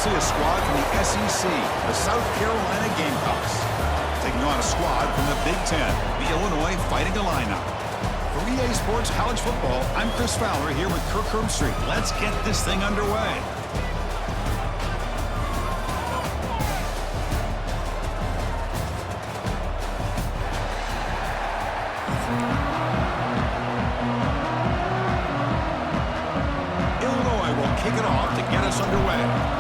actually a squad from the SEC, the South Carolina Gamecocks. Taking on a squad from the Big Ten, the Illinois Fighting Illini. For EA Sports College Football, I'm Chris Fowler here with Kirk Herbstreit. Let's get this thing underway. Illinois will kick it off to get us underway.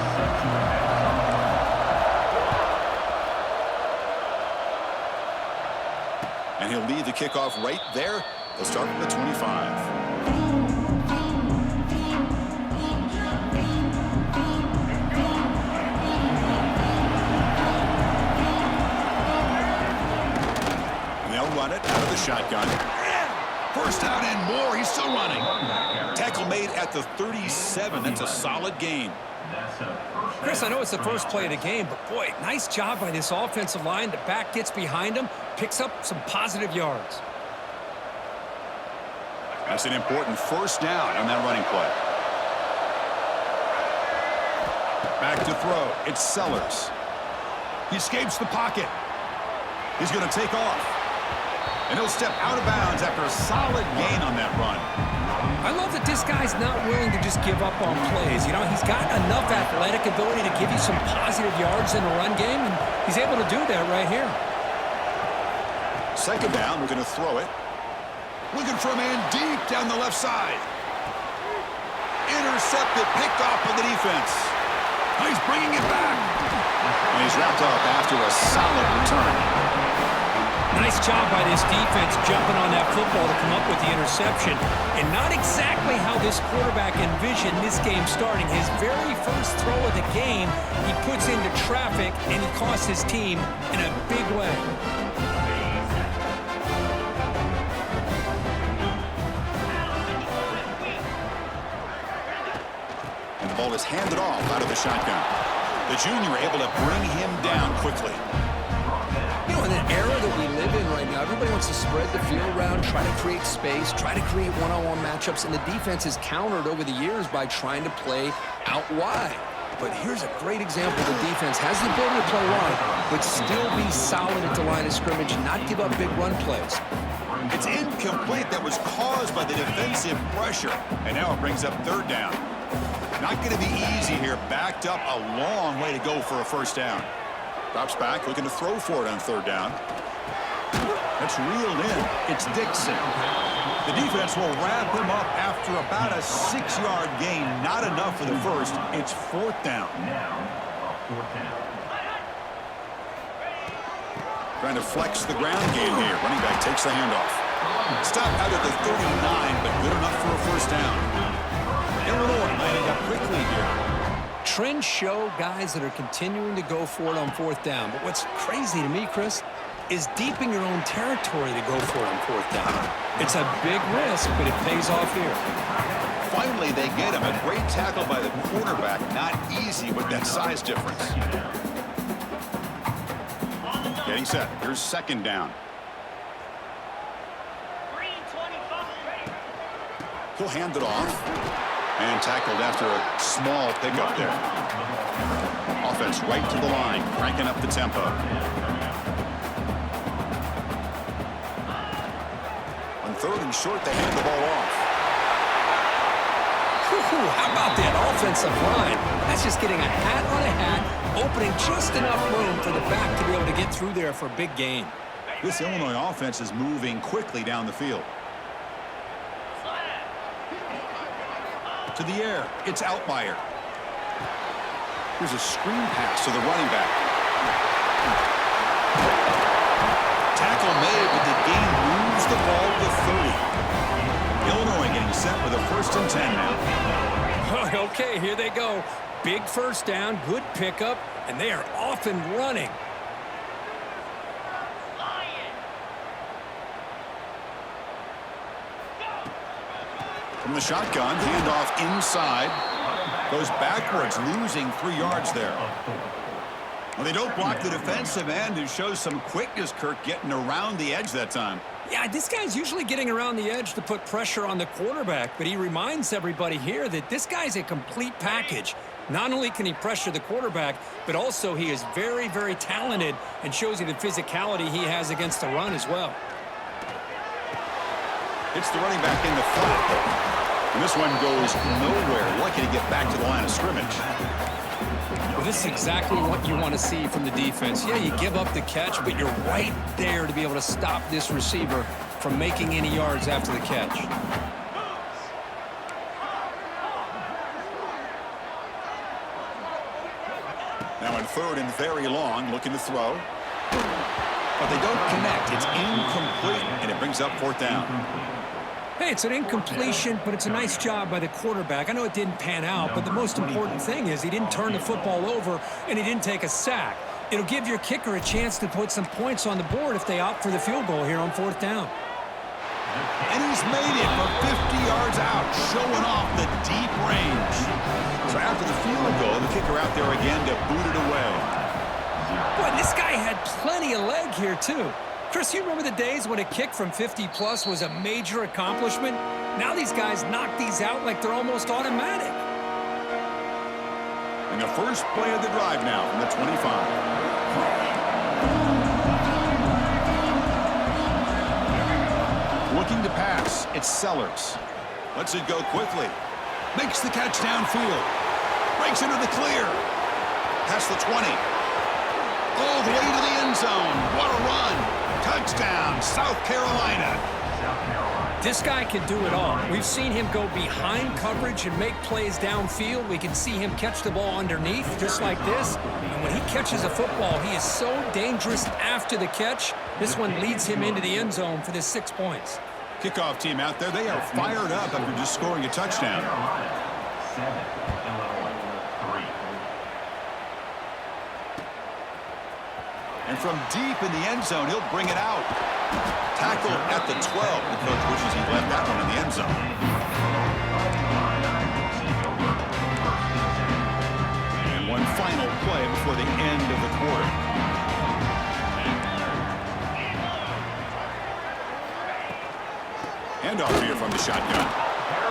And he'll lead the kickoff right there. They'll start from the 25. And they'll run it out of the shotgun. First down and more. He's still running. Tackle made at the 37. That's a solid gain. Chris, I know it's the first play of the game, but boy, nice job by this offensive line. The back gets behind him, picks up some positive yards. That's an important first down on that running play. Back to throw. It's Sellers. He escapes the pocket. He's going to take off. And he'll step out of bounds after a solid gain on that run. I love that this guy's not willing to just give up on plays. You know, he's got enough athletic ability to give you some positive yards in the run game, and he's able to do that right here. Second down, we're going to throw it. Looking for a man deep down the left side. Intercepted, picked off by the defense. He's bringing it back. And he's wrapped up after a solid return. Nice job by this defense jumping on that football to come up with the interception. And not exactly how this quarterback envisioned this game starting. His very first throw of the game, he puts into traffic, and he costs his team in a big way. And the ball is handed off out of the shotgun. The junior able to bring him down quickly. You know, in an era that we live in right now, everybody wants to spread the field around, try to create space, try to create one-on-one matchups, and the defense is countered over the years by trying to play out wide. But here's a great example. The defense has the ability to play wide, but still be solid at the line of scrimmage and not give up big run plays. It's incomplete. That was caused by the defensive pressure. And now it brings up third down. Not going to be easy here. Backed up a long way to go for a first down. Drops back, looking to throw for it on third down. That's reeled in. It's Dixon. The defense will wrap him up after about a 6-yard gain. Not enough for the first. It's fourth down. Trying to flex the ground game here. Running back takes the handoff. Stop out at the 39, but good enough for a first down. Illinois lining up quickly here. Trends show guys that are continuing to go for it on fourth down. But what's crazy to me, Chris, is deep in your own territory to go for it on fourth down. It's a big risk, but it pays off here. Finally, they get him. A great tackle by the quarterback. Not easy with that size difference. Getting set. Here's second down. He'll hand it off. And tackled after a small pickup there. Offense right to the line, cranking up the tempo. On third and short, they hand the ball off. How about that offensive line? That's just getting a hat on a hat, opening just enough room for the back to be able to get through there for a big gain. This Illinois offense is moving quickly down the field. To the air, it's Outlier. Here's a screen pass to the running back. Tackle made, but the gain moves the ball to 30. Illinois getting set with a first and 10 now. Okay, here they go. Big first down, good pickup, and they are off and running. From the shotgun, handoff inside. Goes backwards, losing 3 yards there. Well, they don't block the defensive end, who shows some quickness, Kirk, getting around the edge that time. Yeah, this guy's usually getting around the edge to put pressure on the quarterback, but he reminds everybody here that this guy's a complete package. Not only can he pressure the quarterback, but also he is very, very talented and shows you the physicality he has against the run as well. It's the running back in the flat. And this one goes nowhere. Lucky to get back to the line of scrimmage. Well, this is exactly what you want to see from the defense. Yeah, you give up the catch, but you're right there to be able to stop this receiver from making any yards after the catch. Now in third and very long, looking to throw. But they don't connect. It's incomplete, and it brings up fourth down. Hey, it's an incompletion, but it's a nice job by the quarterback. I know it didn't pan out, but the most important thing is he didn't turn the football over, and he didn't take a sack. It'll give your kicker a chance to put some points on the board if they opt for the field goal here on fourth down. And he's made it for 50 yards out, showing off the deep range. So after the field goal, the kicker out there again to boot it away. Boy, this guy had plenty of leg here, too. Chris, you remember the days when a kick from 50-plus was a major accomplishment? Now these guys knock these out like they're almost automatic. And the first play of the drive now from the 25. Looking to pass, it's Sellers. Lets it go quickly. Makes the catch downfield. Breaks into the clear. Past the 20. All the way to the end zone. What a run. Touchdown, South Carolina. This guy can do it all. We've seen him go behind coverage and make plays downfield. We can see him catch the ball underneath, just like this. And when he catches a football, he is so dangerous after the catch. This one leads him into the end zone for the 6 points. Kickoff team out there, they are fired up after just scoring a touchdown. And from deep in the end zone, he'll bring it out. Tackle at the 12. The coach wishes he left that one in the end zone. And one final play before the end of the quarter. Handoff here from the shotgun.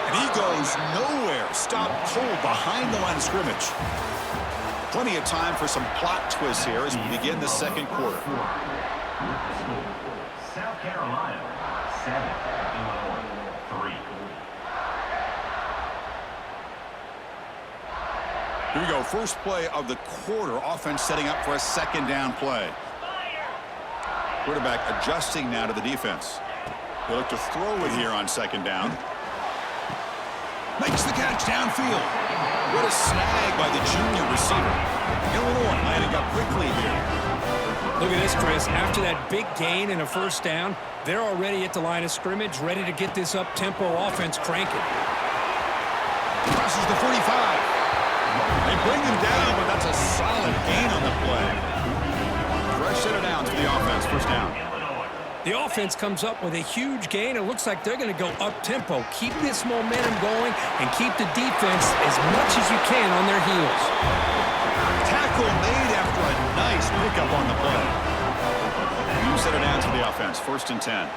And he goes nowhere. Stopped cold behind the line of scrimmage. Plenty of time for some plot twists here as we begin the second quarter. South Carolina, 7, Illinois, 3. Here we go. First play of the quarter. Offense setting up for a second down play. Quarterback adjusting now to the defense. They look to throw it here on second down. Makes the catch downfield. What a snag by the junior receiver. Illinois lining up quickly here. Look at this, Chris. After that big gain and a first down, they're already at the line of scrimmage, ready to get this up-tempo offense cranking. Crosses the 45. They bring him down, but that's a solid gain on the play. Fresh set of downs for the offense. First down. The offense comes up with a huge gain. It looks like they're going to go up-tempo. Keep this momentum going and keep the defense as much as you can on their heels. Tackle made after a nice pickup on the play. New set of downs for the offense. First and 10.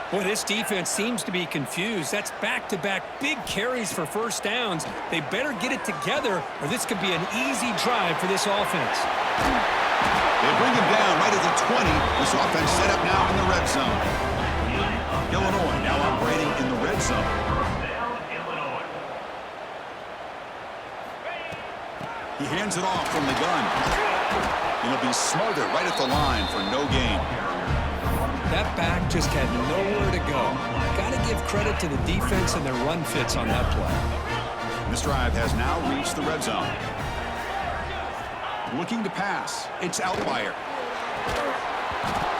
Boy, this defense seems to be confused. That's back-to-back big carries for first downs. They better get it together or this could be an easy drive for this offense. They bring him down right at the 20. This offense set up now in the red zone. Illinois now operating in the red zone. He hands it off from the gun. It'll be smothered right at the line for no gain. That back just had nowhere to go. Got to give credit to the defense and their run fits on that play. This drive has now reached the red zone. Looking to pass. It's Outlier.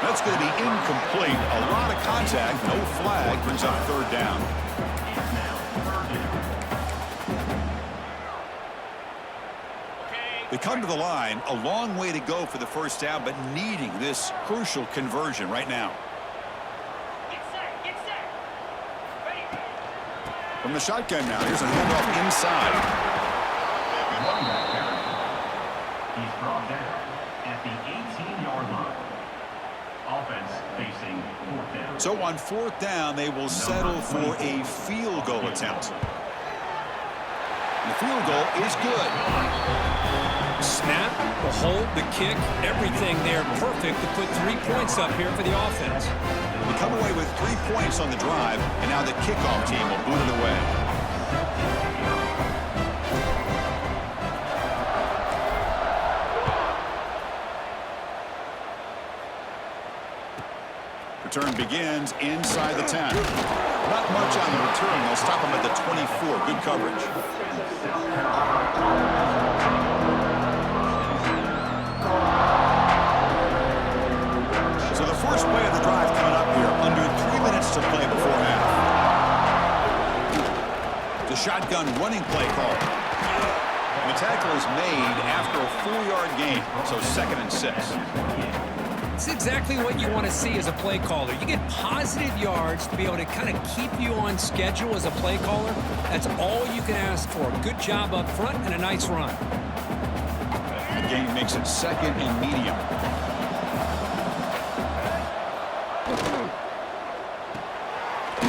That's going to be incomplete. A lot of contact. No flag. Brings up third down. They come to the line. A long way to go for the first down, but needing this crucial conversion right now. From the shotgun now. Here's a handoff inside. He's brought down at the 18-yard line. Offense facing fourth down. So on fourth down, they will settle for a field goal attempt. The field goal is good. Snap, the hold, the kick, everything there perfect to put 3 points up here for the offense. We come away with 3 points on the drive, and now the kickoff team will boot it away. Return begins inside the 10. Not much on the return. They'll stop him at the 24. Good coverage. So the first play of the drive coming up here. Under 3 minutes to play before half. The shotgun running play call. And the tackle is made after a 4-yard gain. So 2nd and 6. It's exactly what you want to see as a play caller. You get positive yards to be able to kind of keep you on schedule as a play caller. That's all you can ask for. Good job up front and a nice run. The game makes it 2nd and medium.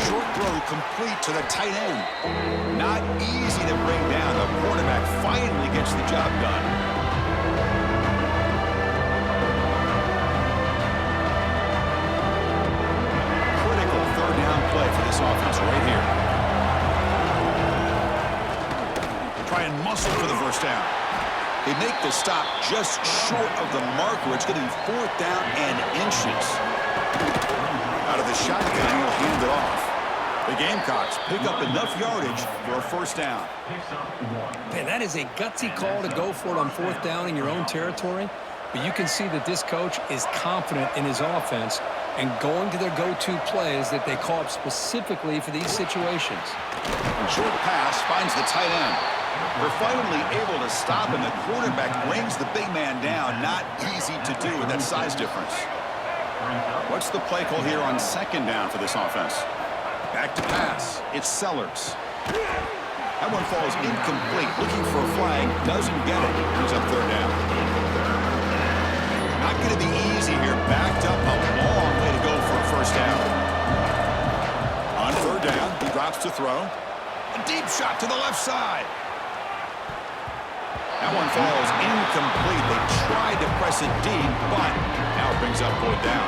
Short throw complete to the tight end. Not easy to bring down. The quarterback finally gets the job done. Play for this offense right here. Try and muscle for the first down. They make the stop just short of the marker. It's going to be 4th down and inches. Out of the shotgun, he'll hand it off. The Gamecocks pick up enough yardage for a first down. Man, that is a gutsy call to go for it on 4th down in your own territory. But you can see that this coach is confident in his offense and going to their go-to plays that they call up specifically for these situations. And short pass finds the tight end. They're finally able to stop him. The quarterback brings the big man down. Not easy to do with that size difference. What's the play call here on 2nd down for this offense? Back to pass. It's Sellers. That one falls incomplete. Looking for a flag. Doesn't get it. Brings up 3rd down. Not going to be easy here. Backed up a long way to go for a first down. On 3rd down, he drops to throw. A deep shot to the left side. That one falls incomplete. They tried to press it deep, but now it brings up 4th down.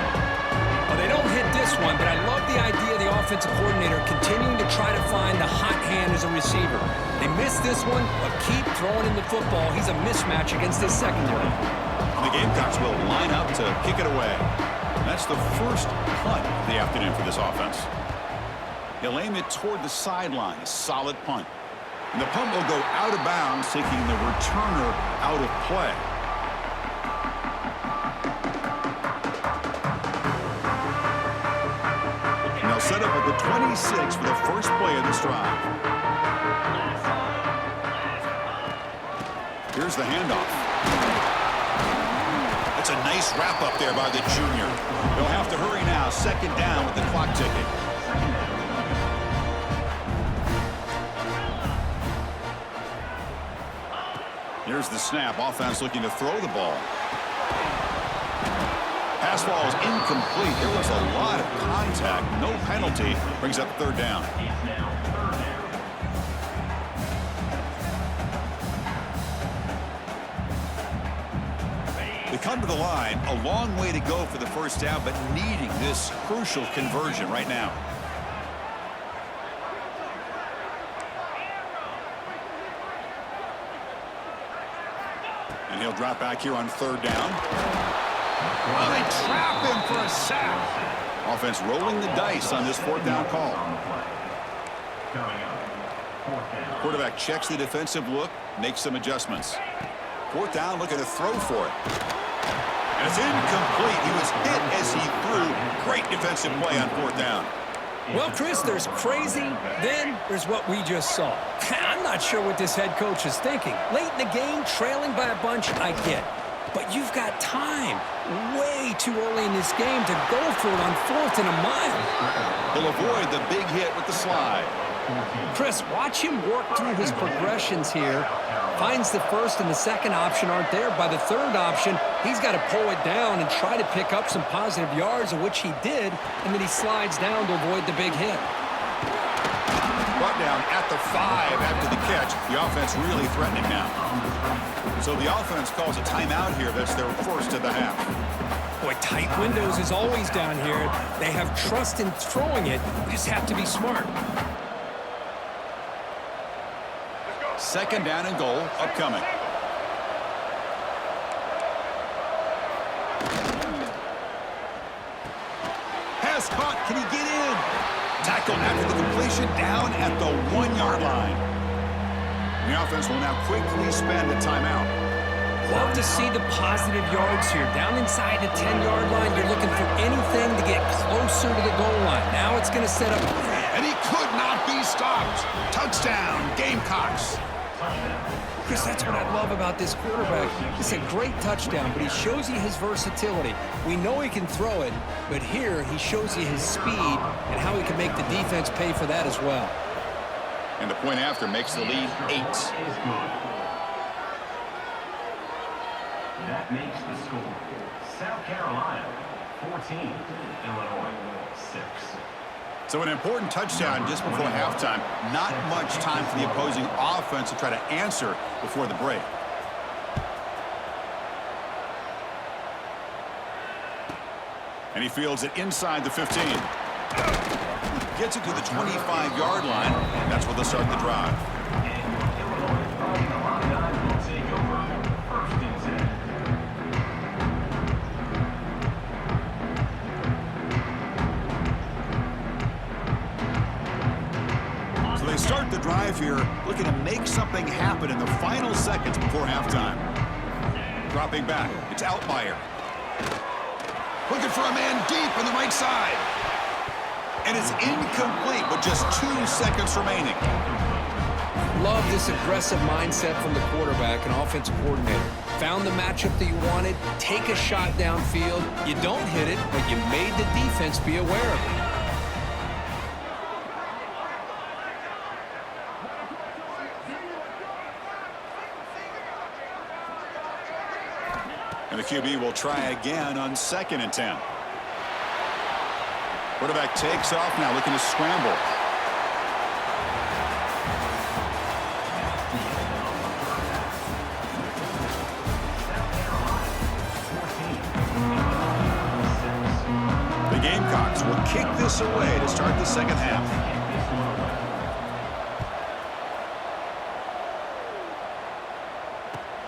Well, they don't hit this one, but I love the idea of the offensive coordinator continuing to try to find the hot hand as a receiver. They missed this one, but keep throwing him the football. He's a mismatch against this secondary. The Gamecocks will line up to kick it away. That's the first punt of the afternoon for this offense. He'll aim it toward the sideline. A solid punt. And the punt will go out of bounds, taking the returner out of play. And they'll set up at the 26 for the first play of this drive. Here's the handoff. It's a nice wrap up there by the junior. They'll have to hurry now. 2nd down with the clock ticking. Here's the snap. Offense looking to throw the ball. Pass ball is incomplete. There was a lot of contact. No penalty. Brings up 3rd down. They come to the line, a long way to go for the first down, but needing this crucial conversion right now. And he'll drop back here on 3rd down. Well, they trap him for a sack. Offense rolling the dice on this 4th down call. Quarterback checks the defensive look, makes some adjustments. 4th down, looking to throw for it. And it's incomplete. He was hit as he threw. Great defensive play on 4th down. Well, Chris, there's crazy, then there's what we just saw. I'm not sure what this head coach is thinking. Late in the game, trailing by a bunch, I get. But you've got time, way too early in this game to go for it on 4th and a mile. He'll avoid the big hit with the slide. Chris, watch him work through his progressions here. Finds the 1st and the 2nd option aren't there. By the 3rd option, he's got to pull it down and try to pick up some positive yards, of which he did, and then he slides down to avoid the big hit. But down at the 5 after the catch. The offense really threatening now. So the offense calls a timeout here. That's their first of the half. Boy, tight windows is always down here. They have trust in throwing it. They just have to be smart. Second down and goal upcoming. Pass caught. Can he get in? Tackle after the completion down at the 1-yard line. And the offense will now quickly spend a timeout. Love to see the positive yards here. Down inside the 10-yard line, you're looking for anything to get closer to the goal line. Now it's going to set up. And he could not be stopped. Touchdown, Gamecocks. Chris, that's what I love about this quarterback. It's a great touchdown, but he shows you his versatility. We know he can throw it, but here he shows you his speed and how he can make the defense pay for that as well. And the point after makes the lead 8. That makes the score. South Carolina, 14. Illinois, 6. So an important touchdown just before halftime. Not much time for the opposing offense to try to answer before the break. And he fields it inside the 15. Gets it to the 25-yard line. That's where they'll start the drive. Start the drive here, looking to make something happen in the final seconds before halftime. Dropping back, it's Outlier. Looking for a man deep on the right side. And it's incomplete with just 2 seconds remaining. Love this aggressive mindset from the quarterback and offensive coordinator. Found the matchup that you wanted, take a shot downfield. You don't hit it, but you made the defense be aware of it. And the QB will try again on 2nd and 10. Quarterback takes off now, looking to scramble. The Gamecocks will kick this away to start the second half.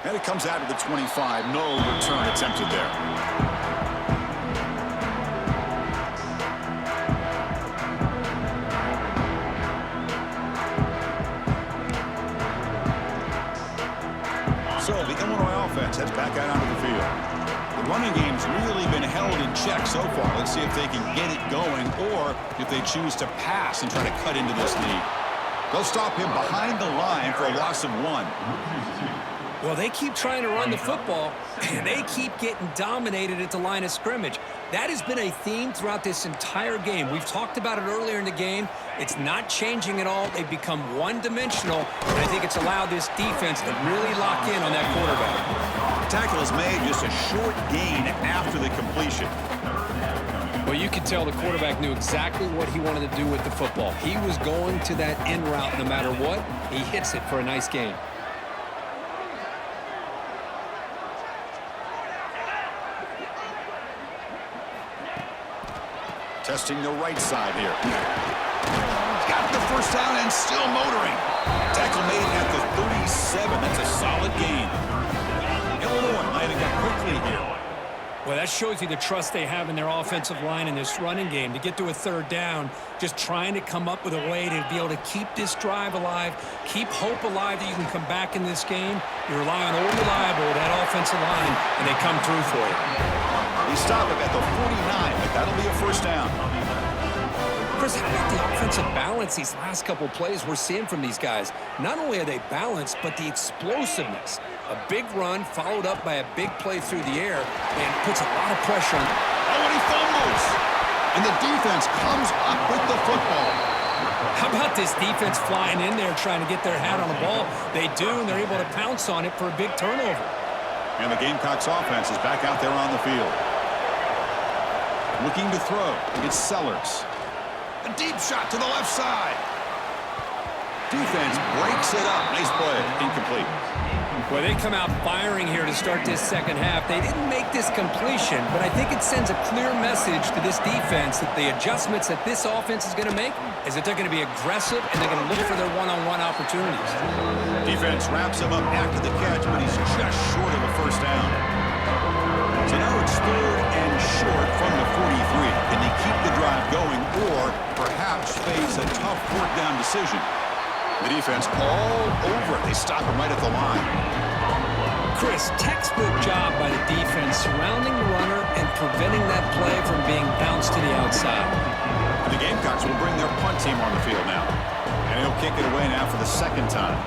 And it comes out of the 25. No return attempted there. So the Illinois offense heads back out onto the field. The running game's really been held in check so far. Let's see if they can get it going or if they choose to pass and try to cut into this lead. They'll stop him behind the line for a loss of 1. Well, they keep trying to run the football, and they keep getting dominated at the line of scrimmage. That has been a theme throughout this entire game. We've talked about it earlier in the game. It's not changing at all. They've become one-dimensional, and I think it's allowed this defense to really lock in on that quarterback. The tackle is made just a short gain after the completion. Well, you could tell the quarterback knew exactly what he wanted to do with the football. He was going to that in route no matter what. He hits it for a nice gain. Testing the right side here. Got the first down and still motoring. Tackle made at the 37. That's a solid gain. Illinois lining up quickly here. Well, that shows you the trust they have in their offensive line in this running game. To get to a 3rd down, just trying to come up with a way to be able to keep this drive alive, keep hope alive that you can come back in this game. You rely on old reliable, that offensive line, and they come through for you. They stop him at the 49, but that'll be a first down. Chris, how about the offensive balance these last couple plays we're seeing from these guys? Not only are they balanced, but the explosiveness. A big run followed up by a big play through the air and puts a lot of pressure on. Oh, and he fumbles. And the defense comes up with the football. How about this defense flying in there trying to get their hat on the ball? They do, and they're able to pounce on it for a big turnover. And the Gamecocks offense is back out there on the field. Looking to throw. It's Sellers. A deep shot to the left side. Defense breaks it up. Nice play. Incomplete. Well, they come out firing here to start this second half. They didn't make this completion, but I think it sends a clear message to this defense that the adjustments that this offense is going to make is that they're going to be aggressive and they're going to look for their one-on-one opportunities. Defense wraps him up after the catch, but he's just short of a first down. So now it's 3rd and short from the 43. Can they keep the drive going or perhaps face a tough fourth down decision? The defense all over it. They stop him right at the line. Chris, textbook job by the defense surrounding the runner and preventing that play from being bounced to the outside. And the Gamecocks will bring their punt team on the field now. And he'll kick it away now for the second time.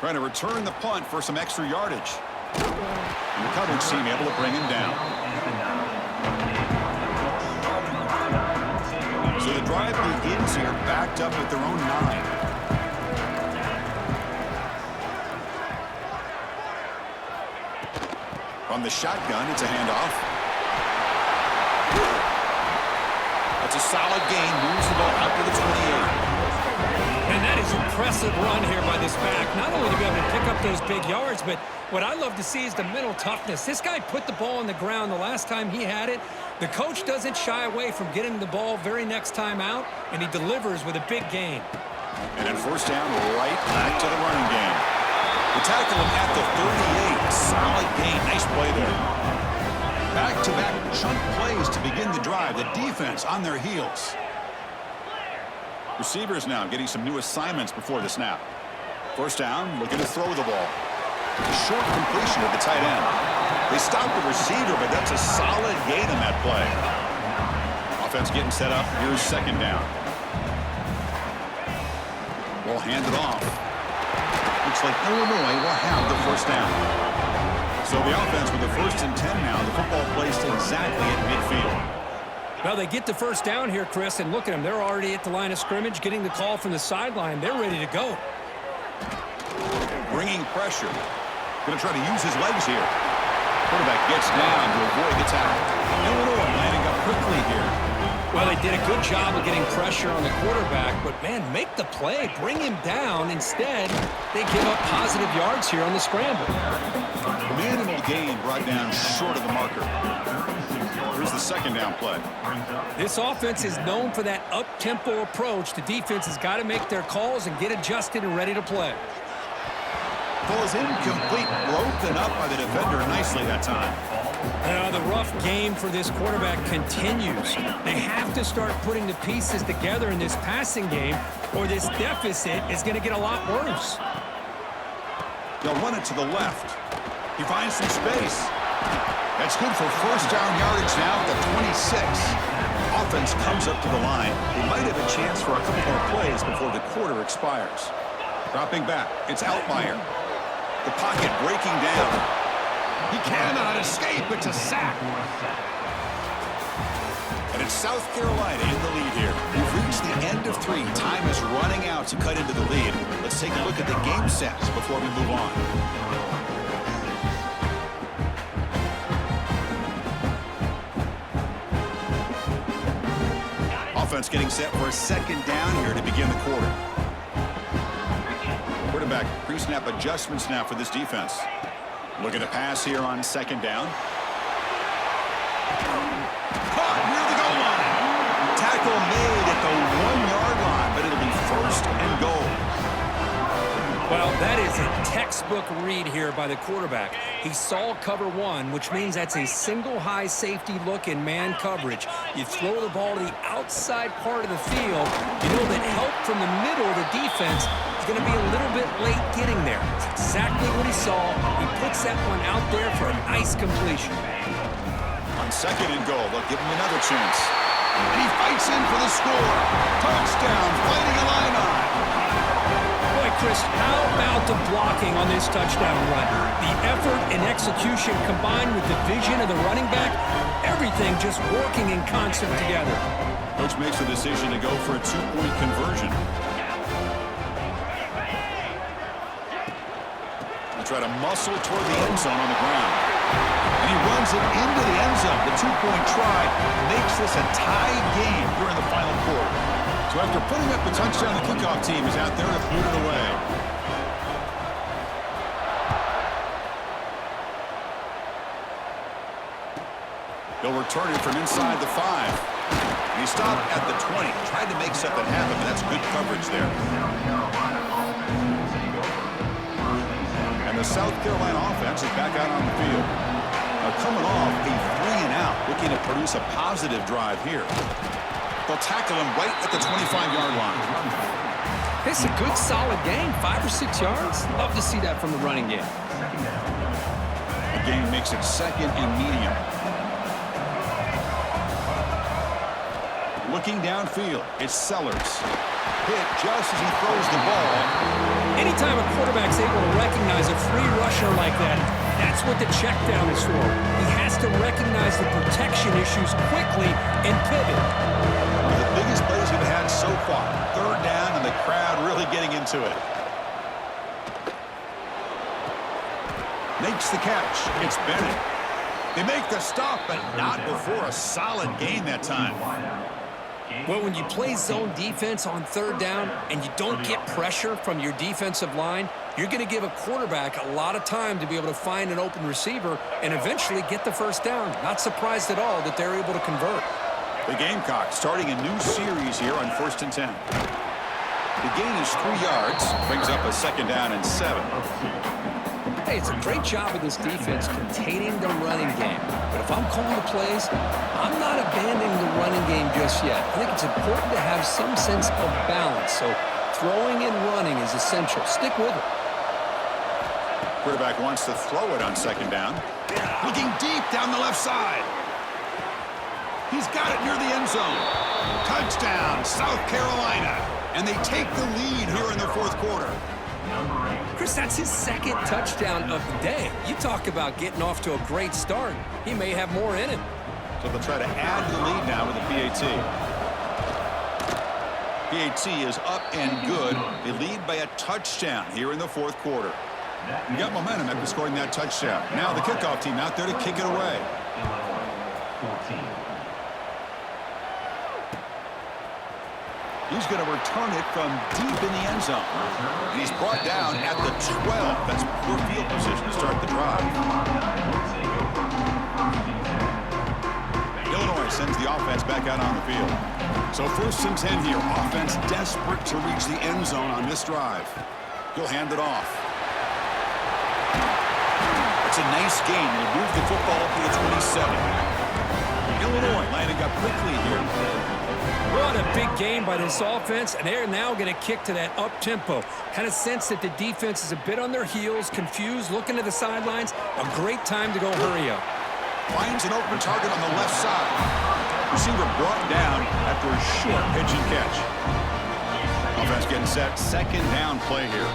Trying to return the punt for some extra yardage. And the coverage team able to bring him down. So the drive begins here, backed up at their own 9. From the shotgun, it's a handoff. That's a solid gain, moves the ball out to the 28. And that is an impressive run here by this back. Not only to be able to pick up those big yards, but what I love to see is the mental toughness. This guy put the ball on the ground the last time he had it. The coach doesn't shy away from getting the ball very next time out, and he delivers with a big gain. And then first down, right back to the running game. They tackle him at the 38. Solid gain. Nice play there. Back-to-back chunk plays to begin the drive. The defense on their heels. Receivers now getting some new assignments before the snap. First down, looking to throw the ball. Short completion to the tight end. They stop the receiver, but that's a solid gain in that play. Offense getting set up. Here's second down. We'll hand it off. Looks like Illinois will have the first down. So the offense with the 1st and 10 now. The football placed exactly at midfield. Well, they get the first down here, Chris, and look at them. They're already at the line of scrimmage, getting the call from the sideline. They're ready to go. Bringing pressure. Going to try to use his legs here. Quarterback gets down to avoid the tackle. Illinois landing up quickly here. Well, they did a good job of getting pressure on the quarterback, but, man, make the play. Bring him down. Instead, they give up positive yards here on the scramble. Minimal gain brought down short of the marker. Here's the second down play. This offense is known for that up-tempo approach. The defense has got to make their calls and get adjusted and ready to play. Ball is incomplete, broken up by the defender nicely that time. The rough game for this quarterback continues. They have to start putting the pieces together in this passing game, or this deficit is going to get a lot worse. They'll run it to the left. He finds some space. That's good for first down yardage now at the 26. Offense comes up to the line. They might have a chance for a couple more plays before the quarter expires. Dropping back, it's Outlier. The pocket breaking down. He cannot escape. It's a sack. And it's South Carolina in the lead here. We've reached the end of 3. Time is running out to cut into the lead. Let's take a look at the game stats before we move on. Offense getting set for a second down here to begin the quarter. Quarterback pre-snap adjustments now for this defense. Looking to pass here on second down. Caught near the goal line. Tackle made at the 1-yard line, but it'll be first and goal. Well, that is a textbook read here by the quarterback. He saw cover 1, which means that's a single high safety look in man coverage. You throw the ball to the outside part of the field, you know that help from the middle of the defense is going to be a little bit late getting there. It's exactly what he saw. He puts that one out there for a nice completion. On second and goal, they'll give him another chance. And he fights in for the score. Touchdown, fighting Illini. Boy, Chris, how about the blocking on this touchdown run? The effort and execution combined with the vision of the running back, everything just working in concert together. Coach makes the decision to go for a 2-point conversion. They try to muscle toward the end zone on the ground. And he runs sends it into the end zone. The two-point try makes this a tied game here in the final quarter. So after putting up the touchdown, the kickoff team is out there to boot it away. He'll return it from inside the 5. He stopped at the 20. Tried to make something happen, but that's good coverage there. And the South Carolina offense is back out on the field. Now coming off a 3-and-out, looking to produce a positive drive here. They'll tackle him right at the 25-yard line. It's a good, solid game. 5 or 6 yards. Love to see that from the running game. The game makes it 2nd and medium. Looking downfield, it's Sellers. Hit just as he throws the ball. Anytime a quarterback's able to recognize a free rusher like that, that's what the check down is for. He has to recognize the protection issues quickly and pivot. One of the biggest plays we've had so far. 3rd down and the crowd really getting into it. Makes the catch. It's Bennett. They make the stop, but not before a solid gain that time. Well, when you play zone defense on 3rd down and you don't get pressure from your defensive line, you're going to give a quarterback a lot of time to be able to find an open receiver and eventually get the 1st down. Not surprised at all that they're able to convert. The Gamecocks starting a new series here on 1st and 10. The gain is 3 yards, brings up a 2nd down and 7. Hey, it's a great job of this defense containing the running game. But if I'm calling the plays, I'm not abandoning the running game just yet. I think it's important to have some sense of balance. So throwing and running is essential. Stick with it. Quarterback wants to throw it on 2nd down. Looking deep down the left side. He's got it near the end zone. Touchdown, South Carolina. And they take the lead here in the 4th quarter. Chris, that's his 2nd touchdown of the day. You talk about getting off to a great start. He may have more in it. So they'll try to add to the lead now with the PAT. PAT is up and good. They lead by a touchdown here in the 4th quarter. You got momentum after scoring that touchdown. Now the kickoff team out there to kick it away. He's going to return it from deep in the end zone. And he's brought down at the 12. That's poor field position to start the drive. Illinois sends the offense back out on the field. So 1st and 10 here. Offense desperate to reach the end zone on this drive. He'll hand it off. It's a nice game. He'll move the football up to the 27. Illinois lining up quickly here. What a big game by this offense, and they're now going to kick to that up-tempo. Kind of sense that the defense is a bit on their heels, confused, looking to the sidelines. A great time to go hurry up. Finds an open target on the left side. Receiver brought down after a short pitch and catch. Offense getting set. 2nd down play here.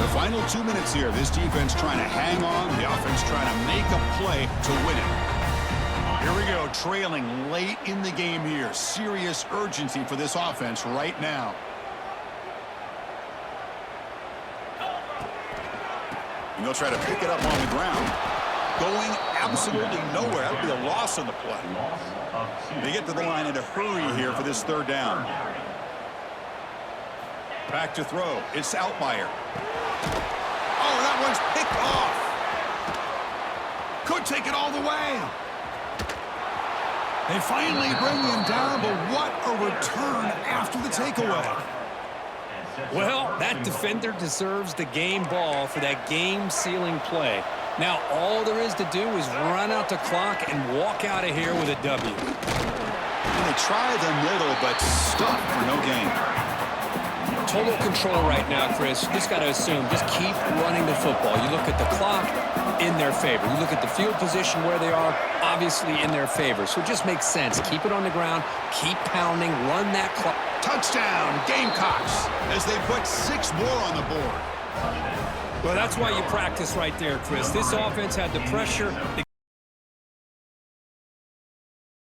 The final 2 minutes here. This defense trying to hang on. The offense trying to make a play to win it. Here we go, trailing late in the game here. Serious urgency for this offense right now. And they'll try to pick it up on the ground. Going absolutely nowhere. That would be a loss on the play. They get to the line in a hurry here for this 3rd down. Back to throw. It's Outlier. Oh, that one's picked off. Could take it all the way. They finally bring him down, but what a return after the takeaway. Well, that defender deserves the game ball for that game-sealing play. Now, all there is to do is run out the clock and walk out of here with a W. And they try the middle, but stuck for no gain. Total control right now, Chris. You just got to assume, just keep running the football. You look at the clock, in their favor. You look at the field position where they are, obviously in their favor. So it just makes sense. Keep it on the ground, keep pounding, run that clock. Touchdown, Gamecocks, as they put 6 more on the board. Well, that's why you practice right there, Chris. This offense had the pressure.